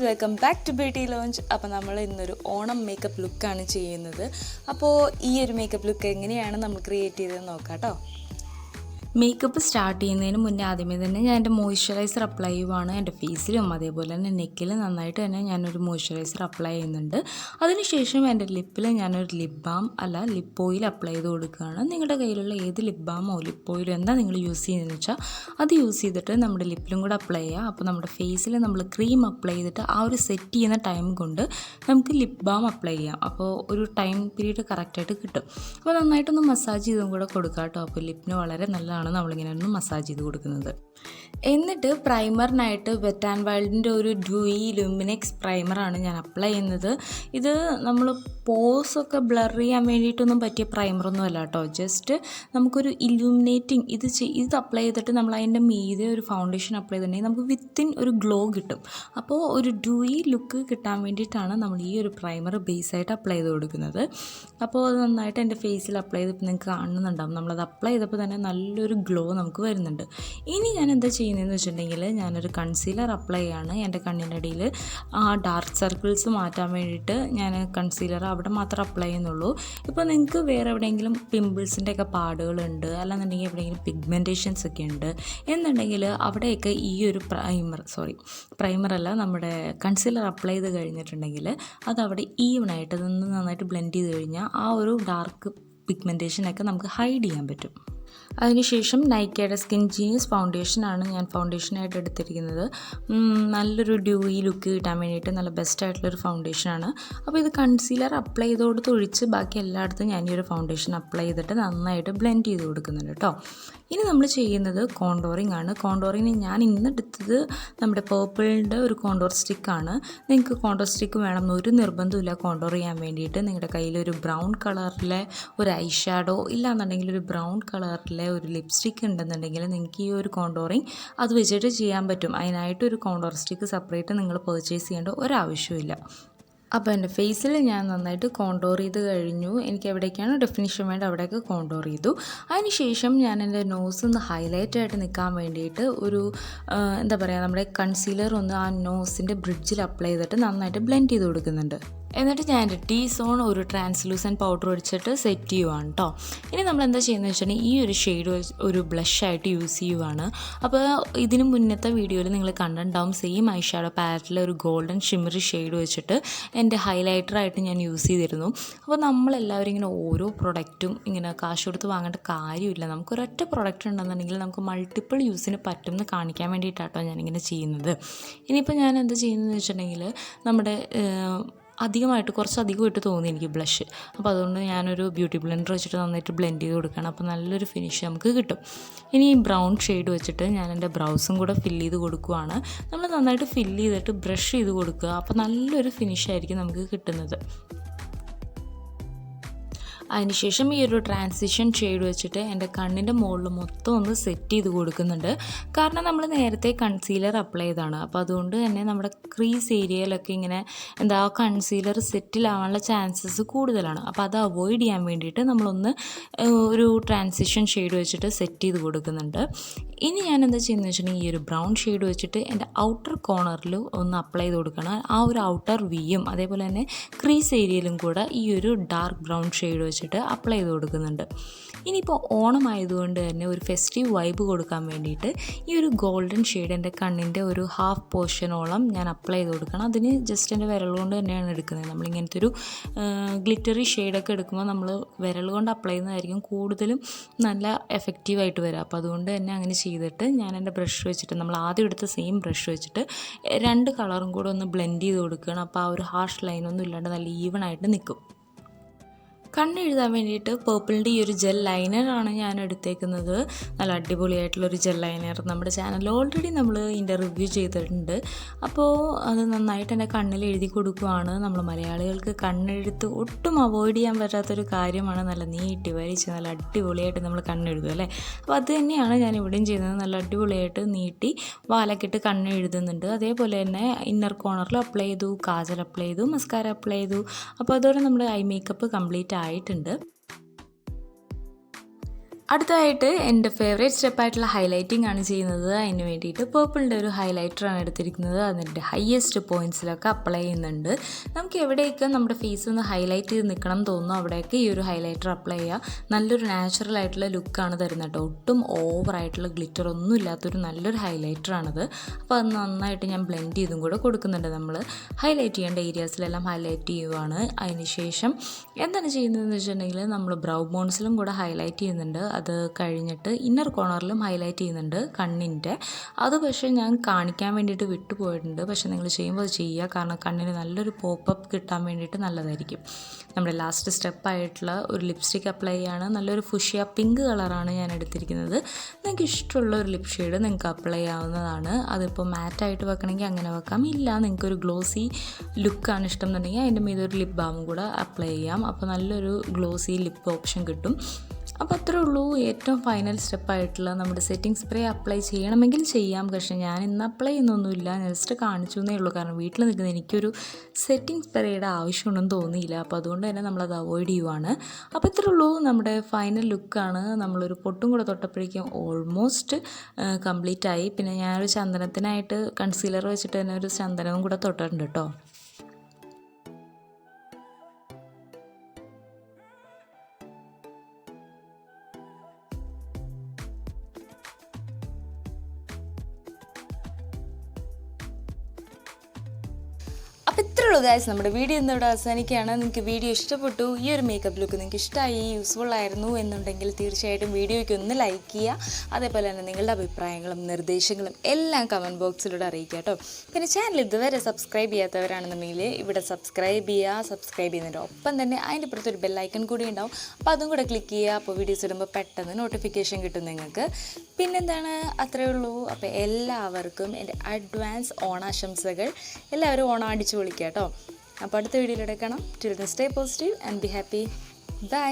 Welcome back to BeautyLounge. അപ്പോൾ നമ്മൾ ഇന്നൊരു ഓണം മേക്കപ്പ് ലുക്കാണ് ചെയ്യുന്നത്. അപ്പോൾ ഈ ഒരു മേക്കപ്പ് ലുക്ക് എങ്ങനെയാണ് നമ്മൾ ക്രിയേറ്റ് ചെയ്തതെന്ന് നോക്കാം കേട്ടോ. മേക്കപ്പ് സ്റ്റാർട്ട് ചെയ്യുന്നതിന് മുന്നേ ആദ്യമേ തന്നെ ഞാൻ എൻ്റെ മോയ്സ്ചറൈസർ അപ്ലൈ ചെയ്യുവാണ്. എൻ്റെ ഫേസിലും അതേപോലെ തന്നെ നെക്കിലും നന്നായിട്ട് തന്നെ ഞാനൊരു മോയ്സ്ചറൈസർ അപ്ലൈ ചെയ്യുന്നുണ്ട്. അതിനുശേഷം എൻ്റെ ലിപ്പിൽ ഞാനൊരു lip balm lip oil apply ചെയ്ത് കൊടുക്കുകയാണ്. നിങ്ങളുടെ കയ്യിലുള്ള ഏത് ലിപ് ബാമോ ലിപ്പ് ഓയിലോ എന്താ നിങ്ങൾ യൂസ് ചെയ്യുന്നതെന്ന് വെച്ചാൽ അത് യൂസ് ചെയ്തിട്ട് നമ്മുടെ ലിപ്പിലും കൂടെ അപ്ലൈ ചെയ്യുക. അപ്പോൾ നമ്മുടെ ഫേസിൽ നമ്മൾ ക്രീം അപ്ലൈ ചെയ്തിട്ട് ആ ഒരു സെറ്റ് ചെയ്യുന്ന ടൈം കൊണ്ട് നമുക്ക് ലിപ് ബാം അപ്ലൈ ചെയ്യാം. അപ്പോൾ ഒരു ടൈം പീരീഡ് കറക്റ്റായിട്ട് കിട്ടും. അപ്പോൾ നന്നായിട്ടൊന്ന് മസാജ് ചെയ്തും കൂടെ കൊടുക്കുക കേട്ടോ. അപ്പോൾ ലിപ്പിന് വളരെ നല്ലതാണ് നമ്മളിങ്ങനെ ഒന്ന് മസാജ് ചെയ്ത് കൊടുക്കുന്നത്. എന്നിട്ട് പ്രൈമറിനായിട്ട് വെറ്റ് ആൻഡ് വൈൽഡിൻ്റെ ഒരു ഡ്യൂയി ലുമിനെക്സ് പ്രൈമറാണ് ഞാൻ അപ്ലൈ ചെയ്യുന്നത്. ഇത് നമ്മൾ പോസൊക്കെ ബ്ലർ ചെയ്യാൻ വേണ്ടിയിട്ടൊന്നും പറ്റിയ പ്രൈമറൊന്നും അല്ല കേട്ടോ. ജസ്റ്റ് നമുക്കൊരു ഇല്യൂമിനേറ്റിംഗ് ഇത് അപ്ലൈ ചെയ്തിട്ട് നമ്മൾ അതിൻ്റെ മീതെ ഒരു ഫൗണ്ടേഷൻ അപ്ലൈ ചെയ്തിട്ടുണ്ടെങ്കിൽ നമുക്ക് വിത്തിൻ ഒരു ഗ്ലോ കിട്ടും. അപ്പോൾ ഒരു ഡ്യൂയി ലുക്ക് കിട്ടാൻ വേണ്ടിയിട്ടാണ് നമ്മൾ ഈ ഒരു പ്രൈമർ ബേസായിട്ട് അപ്ലൈ ചെയ്ത് കൊടുക്കുന്നത്. അപ്പോൾ അത് നന്നായിട്ട് എൻ്റെ ഫേസിൽ അപ്ലൈ ചെയ്തപ്പോൾ നിങ്ങൾക്ക് കാണുന്നുണ്ടാകും. നമ്മളത് അപ്ലൈ ചെയ്തപ്പോൾ തന്നെ നല്ലൊരു ഗ്ലോ നമുക്ക് വരുന്നുണ്ട്. ഇനി ഞാൻ എന്താ ചെയ്യുന്നതെന്ന് വെച്ചിട്ടുണ്ടെങ്കിൽ ഞാനൊരു കൺസീലർ അപ്ലൈ ചെയ്യാണ്. എൻ്റെ കണ്ണിൻ്റെ അടിയിൽ ആ ഡാർക്ക് സർക്കിൾസ് മാറ്റാൻ വേണ്ടിയിട്ട് ഞാൻ കൺസീലർ അവിടെ മാത്രം അപ്ലൈ ചെയ്യുന്നുള്ളൂ. ഇപ്പോൾ നിങ്ങൾക്ക് വേറെ എവിടെയെങ്കിലും പിമ്പിൾസിൻ്റെ ഒക്കെ പാടുകളുണ്ട്, അല്ലാന്നുണ്ടെങ്കിൽ എവിടെയെങ്കിലും പിഗ്മെൻറ്റേഷൻസ് ഒക്കെ ഉണ്ട് എന്നുണ്ടെങ്കിൽ അവിടെയൊക്കെ ഈ ഒരു പ്രൈമറല്ല നമ്മുടെ കൺസീലർ അപ്ലൈ ചെയ്ത് കഴിഞ്ഞിട്ടുണ്ടെങ്കിൽ അതവിടെ ഈവനായിട്ട് അതൊന്ന് നന്നായിട്ട് ബ്ലെൻഡ് ചെയ്ത് കഴിഞ്ഞാൽ ആ ഒരു ഡാർക്ക് പിഗ്മെൻറ്റേഷനൊക്കെ നമുക്ക് ഹൈഡ് ചെയ്യാൻ പറ്റും. അതിനുശേഷം നൈക്കയുടെ സ്കിൻജീനിയസ് ഫൗണ്ടേഷനാണ് ഞാൻ ഫൗണ്ടേഷനായിട്ട് എടുത്തിരിക്കുന്നത്. നല്ലൊരു ഡ്യൂയി ലുക്ക് കിട്ടാൻ വേണ്ടിയിട്ട് നല്ല ബെസ്റ്റായിട്ടുള്ളൊരു ഫൗണ്ടേഷനാണ്. അപ്പോൾ ഇത് കൺസീലർ അപ്ലൈ ചെയ്തോടുത്ത് ഒഴിച്ച് ബാക്കി എല്ലായിടത്തും ഞാൻ ഈ ഒരു ഫൗണ്ടേഷൻ അപ്ലൈ ചെയ്തിട്ട് നന്നായിട്ട് ബ്ലെൻഡ് ചെയ്ത് കൊടുക്കുന്നുണ്ട് കേട്ടോ. ഇനി നമ്മൾ ചെയ്യുന്നത് കോണ്ടോറിങ് ആണ്. കോണ്ടോറിങ്ങിന് ഞാൻ ഇന്നെടുത്തത് നമ്മുടെ പേർപ്പിളിൻ്റെ ഒരു കോണ്ടോർ സ്റ്റിക്കാണ്. നിങ്ങൾക്ക് കോണ്ടോർ സ്റ്റിക്ക് വേണമെന്ന് ഒരു നിർബന്ധമില്ല കോണ്ടോർ ചെയ്യാൻ വേണ്ടിയിട്ട്. നിങ്ങളുടെ കയ്യിൽ ഒരു ബ്രൗൺ കളറിലെ ഒരു ഐഷാഡോ ഇല്ലാന്നുണ്ടെങ്കിൽ ഒരു ബ്രൗൺ കളറിലെ ഒരു ലിപ്സ്റ്റിക്ക് ഉണ്ടെന്നുണ്ടെങ്കിൽ നിങ്ങൾക്ക് ഈ ഒരു കോണ്ടോറിങ് അത് വെച്ചിട്ട് ചെയ്യാൻ പറ്റും. അതിനായിട്ട് ഒരു കോണ്ടോർ സ്റ്റിക്ക് സെപ്പറേറ്റ് നിങ്ങൾ പർച്ചേസ് ചെയ്യേണ്ട ഒരാവശ്യമില്ല. അപ്പോൾ എൻ്റെ ഫേസിൽ ഞാൻ നന്നായിട്ട് കോണ്ടോർ ചെയ്ത് കഴിഞ്ഞു. എനിക്ക് എവിടേക്കാണ് ഡെഫിനിഷൻ വേണ്ട അവിടെയൊക്കെ കോണ്ടോർ ചെയ്തു. അതിനുശേഷം ഞാൻ എൻ്റെ നോസ് ഒന്ന് ഹൈലൈറ്റ് ആയിട്ട് നിൽക്കാൻ വേണ്ടിയിട്ട് ഒരു നമ്മുടെ കൺസീലർ ഒന്ന് ആ നോസിൻ്റെ ബ്രിഡ്ജിൽ അപ്ലൈ ചെയ്തിട്ട് നന്നായിട്ട് ബ്ലെൻഡ് ചെയ്ത് കൊടുക്കുന്നുണ്ട്. എന്നിട്ട് ഞാൻ എൻ്റെ T-സോൺ ഒരു ട്രാൻസ്ലൂസൻറ്റ് പൗഡർ ഒഴിച്ചിട്ട് സെറ്റ് ചെയ്യുവാണ് കേട്ടോ. ഇനി നമ്മൾ എന്താ ചെയ്യുന്നത് വെച്ചിട്ടുണ്ടെങ്കിൽ ഈ ഒരു ഷെയ്ഡ് ഒരു ബ്ലഷായിട്ട് യൂസ് ചെയ്യുവാണ്. അപ്പോൾ ഇതിന് മുന്നത്തെ വീഡിയോയിൽ നിങ്ങൾ കണ്ടിട്ടുണ്ടാവും സെയിം ഐഷാഡോ പാലറ്റിലെ ഒരു ഗോൾഡൻ ഷിമ്മറി ഷെയ്ഡ് വെച്ചിട്ട് എൻ്റെ ഹൈലൈറ്ററായിട്ട് ഞാൻ യൂസ് ചെയ്തിരുന്നു. അപ്പോൾ നമ്മളെല്ലാവരും ഇങ്ങനെ ഓരോ പ്രൊഡക്റ്റും ഇങ്ങനെ കാശ് കൊടുത്ത് വാങ്ങേണ്ട കാര്യമില്ല. നമുക്കൊരൊറ്റ പ്രൊഡക്റ്റ് ഉണ്ടെന്നുണ്ടെങ്കിൽ നമുക്ക് മൾട്ടിപ്പിൾ യൂസിന് പറ്റുമെന്ന് കാണിക്കാൻ വേണ്ടിയിട്ടാട്ടോ ഞാനിങ്ങനെ ചെയ്യുന്നത്. ഇനിയിപ്പോൾ ഞാൻ എന്താ ചെയ്യുന്നതെന്ന് വെച്ചിട്ടുണ്ടെങ്കിൽ നമ്മുടെ കുറച്ചധികമായിട്ട് തോന്നി എനിക്ക് ബ്ലഷ്. അപ്പോൾ അതുകൊണ്ട് ഞാനൊരു ബ്യൂട്ടി ബ്ലെൻഡർ വെച്ചിട്ട് നന്നായിട്ട് ബ്ലെൻഡ് ചെയ്ത് കൊടുക്കുകയാണ്. അപ്പോൾ നല്ലൊരു ഫിനിഷ് നമുക്ക് കിട്ടും. ഇനി ഈ ബ്രൗൺ ഷെയ്ഡ് വെച്ചിട്ട് ഞാൻ എൻ്റെ ബ്രൗസും കൂടെ ഫില്ല് ചെയ്ത് കൊടുക്കുകയാണ്. നമ്മൾ നന്നായിട്ട് ഫില്ല് ചെയ്തിട്ട് ബ്രഷ് ചെയ്ത് കൊടുക്കുക. അപ്പോൾ നല്ലൊരു ഫിനിഷായിരിക്കും നമുക്ക് കിട്ടുന്നത്. അതിനുശേഷം ഈ ഒരു ട്രാൻസിഷൻ ഷെയ്ഡ് വെച്ചിട്ട് എൻ്റെ കണ്ണിൻ്റെ മുകളിൽ മൊത്തം ഒന്ന് സെറ്റ് ചെയ്ത് കൊടുക്കുന്നുണ്ട്. കാരണം നമ്മൾ നേരത്തെ കൺസീലർ അപ്ലൈ ചെയ്താണ്. അപ്പോൾ അതുകൊണ്ട് തന്നെ നമ്മുടെ ക്രീസ് ഏരിയയിലൊക്കെ ഇങ്ങനെ കൺസീലർ സെറ്റിലാവാനുള്ള ചാൻസസ് കൂടുതലാണ്. അപ്പോൾ അത് അവോയ്ഡ് ചെയ്യാൻ വേണ്ടിയിട്ട് നമ്മളൊന്ന് ഒരു ട്രാൻസിഷൻ ഷെയ്ഡ് വെച്ചിട്ട് സെറ്റ് ചെയ്ത് കൊടുക്കുന്നുണ്ട്. ഇനി ഞാൻ എന്താ ചെയ്യുന്നത് വെച്ചിട്ടുണ്ടെങ്കിൽ ഈ ഒരു ബ്രൗൺ ഷെയ്ഡ് വെച്ചിട്ട് എൻ്റെ ഔട്ടർ കോർണറിൽ ഒന്ന് അപ്ലൈ ചെയ്ത് കൊടുക്കണം. ആ ഒരു ഔട്ടർ വിയും അതേപോലെ തന്നെ ക്രീസ് ഏരിയയിലും കൂടെ ഈ ഒരു ഡാർക്ക് ബ്രൗൺ ഷെയ്ഡ് വെച്ചിട്ട് അപ്ലൈ ചെയ്ത് കൊടുക്കുന്നുണ്ട്. ഇനിയിപ്പോൾ ഓണം ആയതുകൊണ്ട് തന്നെ ഒരു ഫെസ്റ്റീവ് വൈബ് കൊടുക്കാൻ വേണ്ടിയിട്ട് ഈ ഒരു ഗോൾഡൻ ഷെയ്ഡ് എൻ്റെ കണ്ണിൻ്റെ ഒരു ഹാഫ് പോർഷനോളം ഞാൻ അപ്ലൈ ചെയ്ത് കൊടുക്കണം. അതിന് ജസ്റ്റ് എൻ്റെ വിരൽ കൊണ്ട് തന്നെയാണ് എടുക്കുന്നത്. നമ്മളിങ്ങനത്തെ ഒരു ഗ്ലിറ്ററി ഷെയ്ഡൊക്കെ എടുക്കുമ്പോൾ നമ്മൾ വിരൽ കൊണ്ട് അപ്ലൈ ചെയ്യുന്നതായിരിക്കും കൂടുതലും നല്ല എഫക്റ്റീവായിട്ട് വരിക. അപ്പോൾ അതുകൊണ്ട് തന്നെ അങ്ങനെ ചെയ്തിട്ട് ഞാൻ എൻ്റെ ബ്രഷ് വെച്ചിട്ട് നമ്മൾ ആദ്യം എടുത്ത സെയിം ബ്രഷ് വെച്ചിട്ട് രണ്ട് കളറും കൂടെ ഒന്ന് ബ്ലെൻഡ് ചെയ്ത് കൊടുക്കുകയാണ്. അപ്പോൾ ആ ഒരു ഹാർഷ് ലൈനൊന്നും ഇല്ലാണ്ട് നല്ല ഈവനായിട്ട് നിൽക്കും. കണ്ണെഴുതാൻ വേണ്ടിയിട്ട് പേർപ്പിളിൻ്റെ ഈ ഒരു ജെൽ ലൈനറാണ് ഞാൻ എടുത്തേക്കുന്നത്. നല്ല അടിപൊളിയായിട്ടുള്ളൊരു ജെൽ ലൈനർ നമ്മുടെ ചാനലിൽ ഓൾറെഡി നമ്മൾ ഇതിൻ്റെ റിവ്യൂ ചെയ്തിട്ടുണ്ട്. അപ്പോൾ അത് നന്നായിട്ട് എൻ്റെ കണ്ണിൽ എഴുതി കൊടുക്കുകയാണ്. നമ്മൾ മലയാളികൾക്ക് കണ്ണെഴുത്ത് ഒട്ടും അവോയ്ഡ് ചെയ്യാൻ പറ്റാത്തൊരു കാര്യമാണ്. നല്ല നീട്ടി വരച്ച് നല്ല അടിപൊളിയായിട്ട് നമ്മൾ കണ്ണെഴുതും അല്ലേ. അപ്പോൾ അത് തന്നെയാണ് ഞാൻ ഇവിടെയും ചെയ്യുന്നത്. നല്ല അടിപൊളിയായിട്ട് നീട്ടി വാലക്കിട്ട് കണ്ണെഴുതുന്നുണ്ട്. അതേപോലെ തന്നെ ഇന്നർ കോർണറിൽ അപ്ലൈ ചെയ്തു, കാജൽ അപ്ലൈ ചെയ്തു, മസ്കാര അപ്ലൈ ചെയ്തു. അപ്പോൾ അതോടെ നമ്മുടെ ഐ മേക്കപ്പ് കംപ്ലീറ്റ് ആയിട്ടുണ്ട്. അടുത്തതായിട്ട് എൻ്റെ ഫേവറേറ്റ് സ്റ്റെപ്പായിട്ടുള്ള ഹൈലൈറ്റിംഗ് ആണ് ചെയ്യുന്നത്. അതിന് വേണ്ടിയിട്ട് പേർപ്പിളിൻ്റെ ഒരു ഹൈലൈറ്ററാണ് എടുത്തിരിക്കുന്നത്. അതിൻ്റെ ഹയസ്റ്റ് പോയിൻറ്റ്സിലൊക്കെ അപ്ലൈ ചെയ്യുന്നുണ്ട്. നമുക്ക് എവിടെയൊക്കെ നമ്മുടെ ഫേസ് ഒന്ന് ഹൈലൈറ്റ് ചെയ്ത് നിൽക്കണം തോന്നുന്നു അവിടെയൊക്കെ ഈ ഒരു ഹൈലൈറ്റർ അപ്ലൈ ചെയ്യുക. നല്ലൊരു നാച്ചുറൽ ആയിട്ടുള്ള ലുക്കാണ് തരുന്നത് കേട്ടോ. ഒട്ടും ഓവറായിട്ടുള്ള ഗ്ലിറ്റർ ഒന്നും ഇല്ലാത്തൊരു നല്ലൊരു ഹൈലൈറ്ററാണത്. അപ്പോൾ അത് നന്നായിട്ട് ഞാൻ ബ്ലെൻഡ് ചെയ്തും കൂടെ കൊടുക്കുന്നുണ്ട്. നമ്മൾ ഹൈലൈറ്റ് ചെയ്യേണ്ട ഏരിയാസിലെല്ലാം ഹൈലൈറ്റ് ചെയ്യുവാണ്. അതിന് ശേഷം എന്താണ് ചെയ്യുന്നതെന്ന് വെച്ചിട്ടുണ്ടെങ്കിൽ നമ്മൾ ബ്രൗ ബോൺസിലും കൂടെ ഹൈലൈറ്റ് ചെയ്യുന്നുണ്ട്. അത് കഴിഞ്ഞിട്ട് ഇന്നർ കോർണറിലും ഹൈലൈറ്റ് ചെയ്യുന്നുണ്ട് കണ്ണിൻ്റെ. അത് പക്ഷേ ഞാൻ കാണിക്കാൻ വേണ്ടിയിട്ട് വിട്ടുപോയിട്ടുണ്ട്. പക്ഷേ നിങ്ങൾ ചെയ്യുമ്പോൾ അത് ചെയ്യുക, കാരണം കണ്ണിന് നല്ലൊരു പോപ്പപ്പ് കിട്ടാൻ വേണ്ടിയിട്ട് നല്ലതായിരിക്കും. നമ്മുടെ ലാസ്റ്റ് സ്റ്റെപ്പായിട്ടുള്ള ഒരു ലിപ്സ്റ്റിക്ക് അപ്ലൈ ചെയ്യാണ്. നല്ലൊരു ഫുഷിയ പിങ്ക് കളറാണ് ഞാൻ എടുത്തിരിക്കുന്നത്. നിങ്ങൾക്ക് ഇഷ്ടമുള്ള ഒരു ലിപ് ഷെയ്ഡ് നിങ്ങൾക്ക് അപ്ലൈ ചെയ്യാവുന്നതാണ്. അതിപ്പോൾ മാറ്റായിട്ട് വെക്കണമെങ്കിൽ അങ്ങനെ വെക്കാം. ഇല്ല നിങ്ങൾക്കൊരു ഗ്ലോസി ലുക്കാണ് ഇഷ്ടം എന്നുണ്ടെങ്കിൽ അതിൻ്റെ മീതെ ഒരു ലിപ് ബാമും കൂടെ അപ്ലൈ ചെയ്യാം. അപ്പോൾ നല്ലൊരു ഗ്ലോസി ലിപ്പ് ഓപ്ഷൻ കിട്ടും. അപ്പോൾ അത്രേ ഉള്ളൂ. ഏറ്റവും ഫൈനൽ സ്റ്റെപ്പായിട്ടുള്ള നമ്മുടെ സെറ്റിംഗ് സ്പ്രേ അപ്ലൈ ചെയ്യണമെങ്കിൽ ചെയ്യാം. പക്ഷേ ഞാൻ ഇന്ന് അപ്ലൈ ചെയ്യുന്നൊന്നുമില്ല, ജസ്റ്റ് കാണിച്ചു എന്നേ ഉള്ളൂ. കാരണം വീട്ടിൽ നിൽക്കുന്ന എനിക്കൊരു സെറ്റിംഗ് സ്പ്രേയുടെ ആവശ്യമുണ്ടെന്ന് തോന്നിയില്ല. അപ്പോൾ അതുകൊണ്ട് തന്നെ നമ്മളത് അവോയ്ഡ് ചെയ്യുവാണ്. അപ്പോൾ ഇത്രേ ഉള്ളൂ. നമ്മുടെ ഫൈനൽ ലുക്കാണ്. നമ്മളൊരു പൊട്ടും കൂടെ തൊട്ടപ്പോഴേക്കും ഓൾമോസ്റ്റ് കംപ്ലീറ്റ് ആയി. പിന്നെ ഞാനൊരു ചന്ദനത്തിനായിട്ട് കൺസീലർ വെച്ചിട്ട് തന്നെ ഒരു ചന്ദനവും കൂടെ തൊട്ടിട്ടുണ്ട് കേട്ടോ. അപ്പോൾ ഇത്രേ ഉള്ളൂ ഗൈസ്, നമ്മുടെ വീഡിയോ ഇന്നിവിടെ അവസാനിക്കുകയാണ്. നിങ്ങൾക്ക് വീഡിയോ ഇഷ്ടപ്പെട്ടു, ഈ ഒരു മേക്കപ്പ് ലുക്ക് നിങ്ങൾക്ക് ഇഷ്ടമായി, യൂസ്ഫുൾ ആയിരുന്നു എന്നുണ്ടെങ്കിൽ തീർച്ചയായിട്ടും വീഡിയോയ്ക്ക് ഒന്ന് ലൈക്ക് ചെയ്യുക. അതേപോലെ തന്നെ നിങ്ങളുടെ അഭിപ്രായങ്ങളും നിർദ്ദേശങ്ങളും എല്ലാം കമൻറ്റ് ബോക്സിലൂടെ അറിയിക്കുക കേട്ടോ. പിന്നെ ചാനൽ ഇതുവരെ സബ്സ്ക്രൈബ് ചെയ്യാത്തവരാണെന്നുണ്ടെങ്കിൽ ഇവിടെ സബ്സ്ക്രൈബ് ചെയ്യുക. സബ്സ്ക്രൈബ് ചെയ്യുന്നതിൻ്റെ ഒപ്പം തന്നെ അതിൻ്റെ പുറത്തൊരു ബെല്ലൈക്കൺ കൂടി ഉണ്ടാവും. അപ്പോൾ അതും കൂടെ ക്ലിക്ക് ചെയ്യുക. അപ്പോൾ വീഡിയോസ് ഇടുമ്പോൾ പെട്ടെന്ന് നോട്ടിഫിക്കേഷൻ കിട്ടും നിങ്ങൾക്ക്. പിന്നെന്താണ്, അത്രയേ ഉള്ളൂ. അപ്പോൾ എല്ലാവർക്കും എൻ്റെ അഡ്വാൻസ് ഓണാശംസകൾ. എല്ലാവരും ഓണം അടിച്ചു പൊളിക്കുക കേട്ടോ. അപ്പോൾ അടുത്ത വീഡിയോയിലൂടെ കാണാം. Till then stay positive and be happy. By.